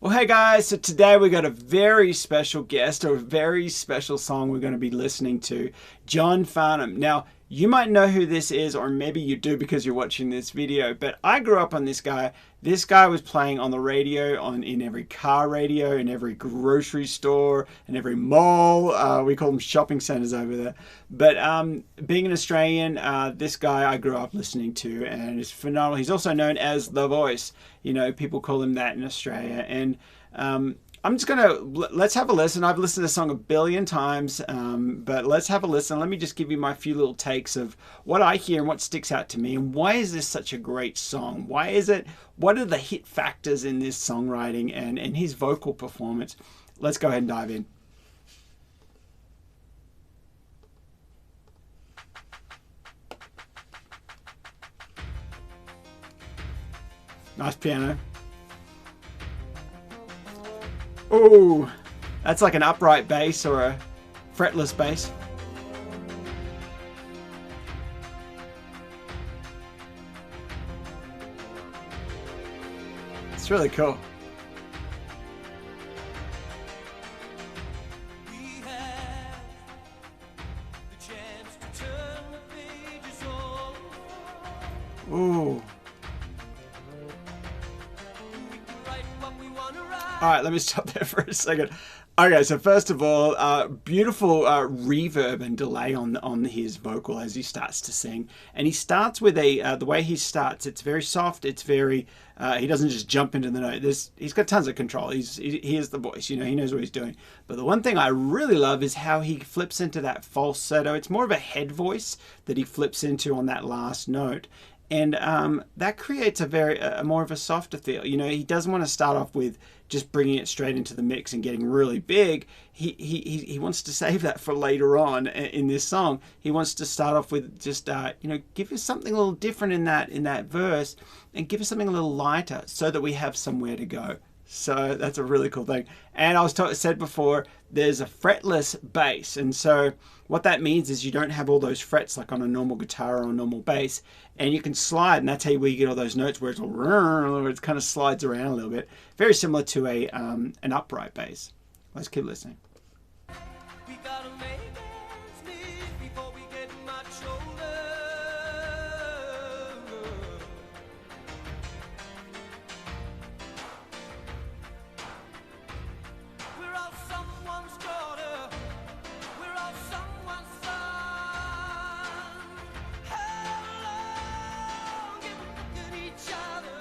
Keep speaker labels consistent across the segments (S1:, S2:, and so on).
S1: Well, hey guys, so today we got a very special guest or a very special song we're going to be listening to, John Farnham. Now, you might know who this is, or maybe you do because you're watching this video, but I grew up on this guy. This guy was playing on the radio, in every car radio, in every grocery store, in every mall. We call them shopping centers over there. But being an Australian, this guy I grew up listening to, and is phenomenal. He's also known as The Voice. You know, people call him that in Australia. And I'm just gonna, let's have a listen. I've listened to the song a billion times, but let's have a listen. Let me just give you my few little takes of what I hear and what sticks out to me, and why is this such a great song? Why is it, what are the hit factors in this songwriting and his vocal performance? Let's go ahead and dive in. Nice piano. Oh, that's like an upright bass or a fretless bass. It's really cool. Ooh. All right, let me stop there for a second. Okay, so first of all, beautiful reverb and delay on his vocal as he starts to sing, and he starts with a the way he starts. It's very soft. It's very he doesn't just jump into the note. He's got tons of control. He is the voice. You know, he knows what he's doing. But the one thing I really love is how he flips into that falsetto. It's more of a head voice that he flips into on that last note. And that creates a more of a softer feel. You know, he doesn't want to start off with just bringing it straight into the mix and getting really big. He wants to save that for later on in this song. He wants to start off with just you know, give us something a little different in that verse, and give us something a little lighter so that we have somewhere to go. So that's a really cool thing. And I said before, there's a fretless bass, and so what that means is you don't have all those frets like on a normal guitar or a normal bass, and you can slide, and that's how you get all those notes where it kind of slides around a little bit. Very similar to an upright bass. Let's keep listening. We gotta make ends meet before we get much older. We're all someone's daughter. We're all someone's son. How long can we look at each other?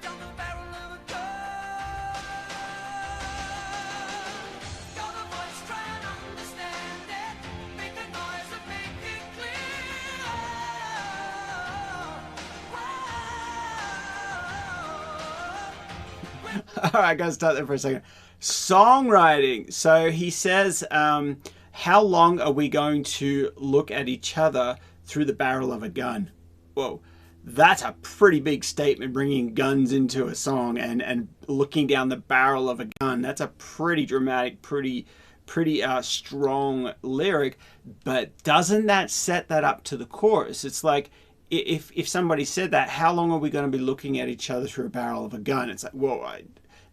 S1: Down the barrel of a gun. Got a voice, try and understand it. Make the noise and make it clear. All right, gotta start there for a second. Songwriting. So he says, how long are we going to look at each other through the barrel of a gun? Whoa, that's a pretty big statement, bringing guns into a song and looking down the barrel of a gun. That's a pretty dramatic, pretty strong lyric. But doesn't that set that up to the chorus? It's like, if somebody said that, how long are we going to be looking at each other through a barrel of a gun? It's like, whoa,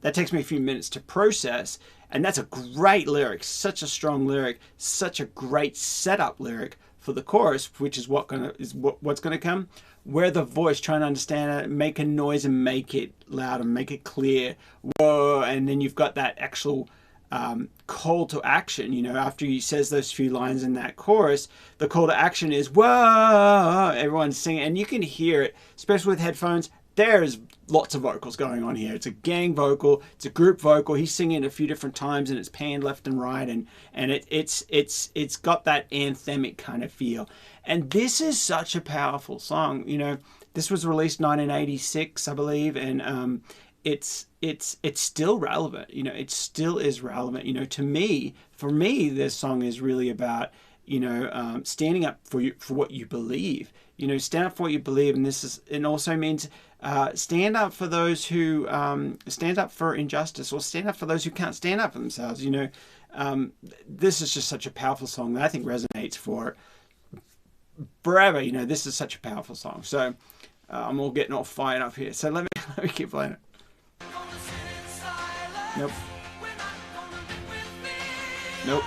S1: that takes me a few minutes to process. And that's a great lyric, such a strong lyric, such a great setup lyric for the chorus, which is what's going to come, where the voice trying to understand it, make a noise and make it loud and make it clear. Whoa, and then you've got that actual call to action. You know, after he says those few lines in that chorus, the call to action is whoa, everyone's singing, and you can hear it, especially with headphones. There's lots of vocals going on here. It's a gang vocal, it's a group vocal. He's singing a few different times, and it's panned left and right, and it's got that anthemic kind of feel. And this is such a powerful song. You know, this was released 1986, I believe, and it's still relevant. You know, it still is relevant. You know, for me, this song is really about, you know, standing up for what you believe. You know, stand up for what you believe, and it also means stand up for those who stand up for injustice, or stand up for those who can't stand up for themselves. You know, this is just such a powerful song that I think resonates for forever. You know, this is such a powerful song. So I'm all getting all fired up here. So let me let me keep playing it. Nope. Nope.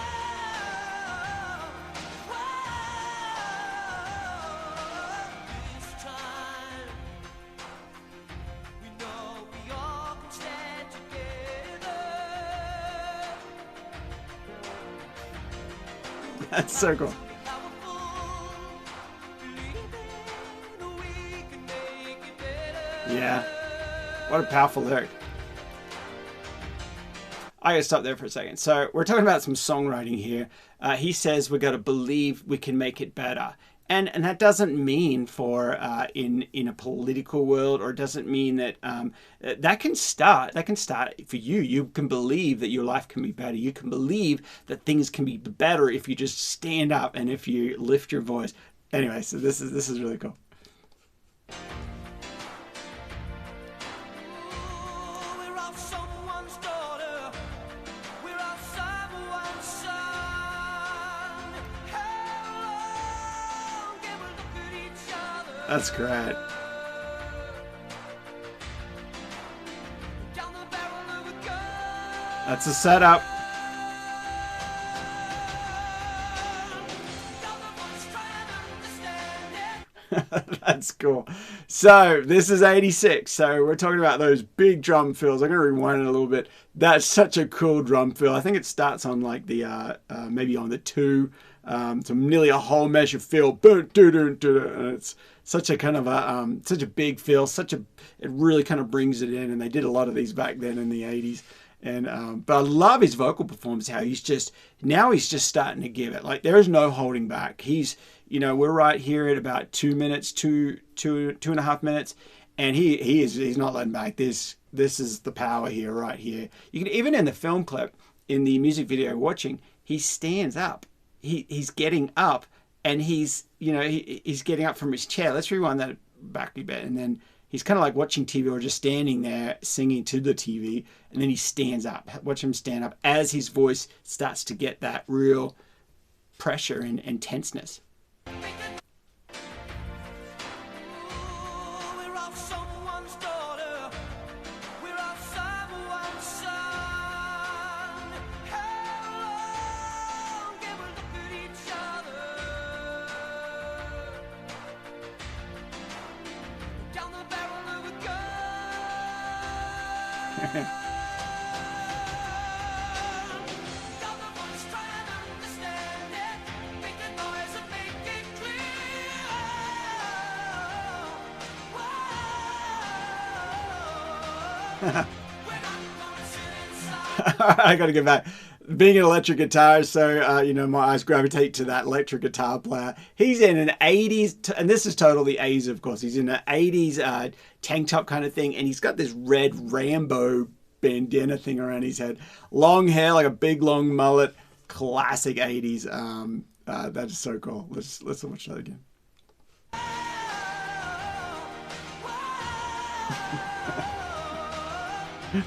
S1: That's so cool. Yeah. What a powerful lyric. I gotta stop there for a second. So we're talking about some songwriting here. He says we gotta believe we can make it better. And that doesn't mean for in a political world, or it doesn't mean that that can start for you. You can believe that your life can be better. You can believe that things can be better if you just stand up and if you lift your voice. Anyway, so this is really cool. That's great. That's a setup. That's cool. So this is 86. So we're talking about those big drum fills. I'm going to rewind it a little bit. That's such a cool drum fill. I think it starts on like the maybe on the 2, so nearly a whole measure fill. And it's such a kind of a such a big fill. It really kind of brings it in. And they did a lot of these back then in the 80s. And but I love his vocal performance. How he's just starting to give it. Like there is no holding back. We're right here at about 2 minutes, two and a half minutes, and he's not letting back. This is the power here, right here. You can even in the film clip, in the music video watching, he stands up. He's getting up, and he's getting up from his chair. Let's rewind that back a bit, and then he's kind of like watching TV or just standing there singing to the TV, and then he stands up. Watch him stand up as his voice starts to get that real pressure and tenseness. I gotta go back. Being an electric guitarist, so my eyes gravitate to that electric guitar player. He's in an 80s, and this is totally 80s, of course. He's in an 80s tank top kind of thing, and he's got this red Rambo bandana thing around his head. Long hair, like a big long mullet. Classic 80s. That is so cool. Let's watch that again.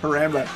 S1: Rambo.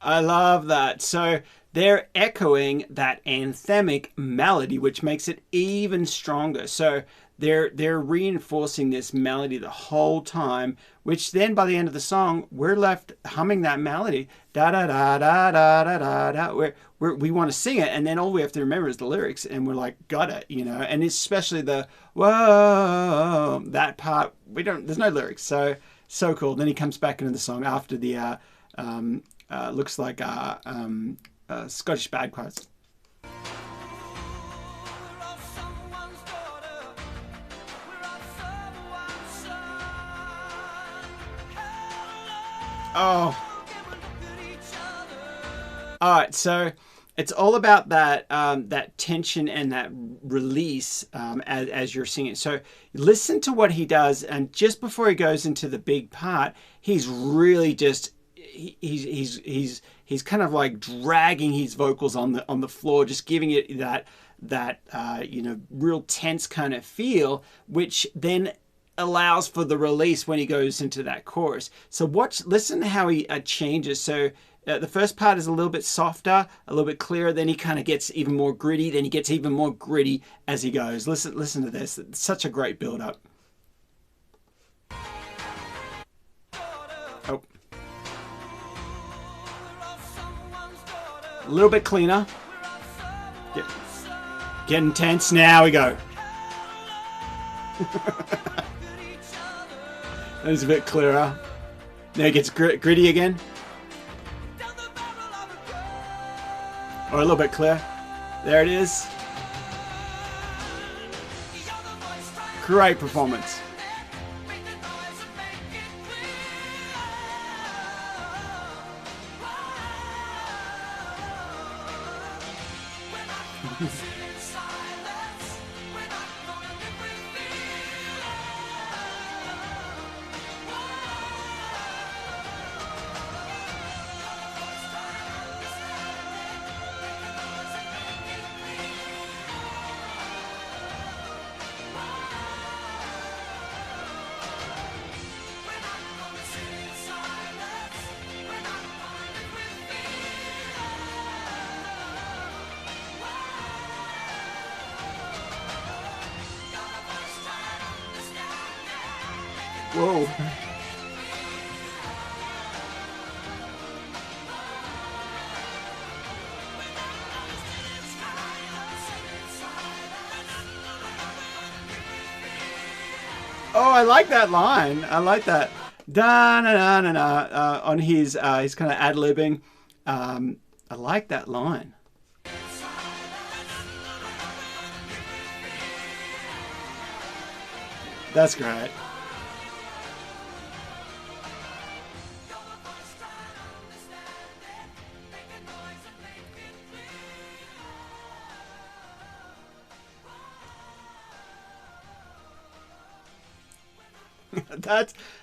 S1: I love that. So they're echoing that anthemic melody, which makes it even stronger. So they're reinforcing this melody the whole time, which then by the end of the song, we're left humming that melody. Da da da da da da da da. We want to sing it, and then all we have to remember is the lyrics, and we're like, got it, And especially the whoa, that part, there's no lyrics. So cool. Then he comes back into the song after the looks like Scottish bagpipes. Oh. All right, so It's all about that that tension and that release as you're singing. So listen to what he does, and just before he goes into the big part, he's really just he's kind of like dragging his vocals on the floor, just giving it that you know, real tense kind of feel, which then allows for the release when he goes into that chorus. So listen to how he changes. So the first part is a little bit softer, a little bit clearer. Then he kind of gets even more gritty. Then he gets even more gritty as he goes. Listen to this. It's such a great build up. Oh. A little bit cleaner. Getting tense. Now we go. That is a bit clearer. Now it gets gritty again. Or a little bit clear. There it is. Great performance. Whoa. Oh, I like that line. I like that. Da na na na na on his he's kind of ad-libbing. I like that line. That's great.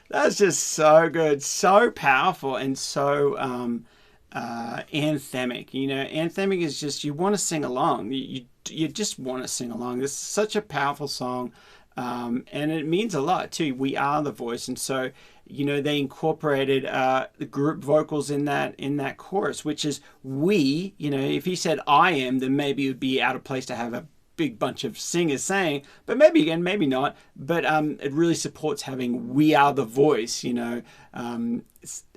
S1: That's just so good, so powerful, and so anthemic. You know, anthemic is just, you want to sing along. You just want to sing along. This is such a powerful song, and it means a lot too. We are the voice, and so, you know, they incorporated the group vocals in that chorus, which is we. You know, if he said I am, then maybe it would be out of place to have a big bunch of singers saying, but maybe again, maybe not. But it really supports having we are the voice, you know.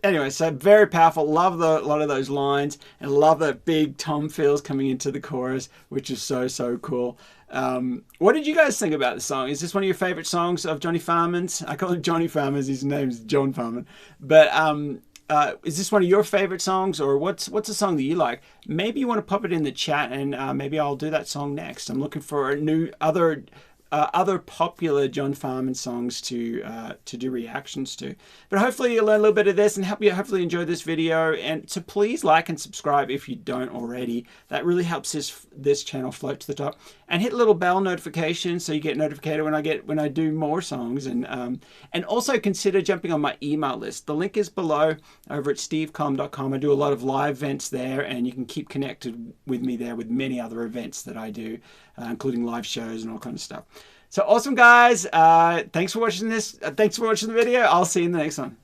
S1: Anyway, so very powerful. Love a lot of those lines, and love that big tom fills coming into the chorus, which is so cool. What did you guys think about the song? Is this one of your favorite songs of Johnny Farnham's? I call him Johnny Farnham's, his name's John Farnham. But is this one of your favorite songs, or what's a song that you like? Maybe you want to pop it in the chat, and maybe I'll do that song next. I'm looking for a new other popular John Farnham songs to do reactions to. But hopefully you'll learn a little bit of this and hopefully enjoy this video. And so please like and subscribe if you don't already. That really helps this channel float to the top. And hit the little bell notification so you get notified when I do more songs. And also consider jumping on my email list. The link is below over at stevecom.com. I do a lot of live events there, and you can keep connected with me there with many other events that I do, including live shows and all kinds of stuff. So awesome, guys. Thanks for watching this. Thanks for watching the video. I'll see you in the next one.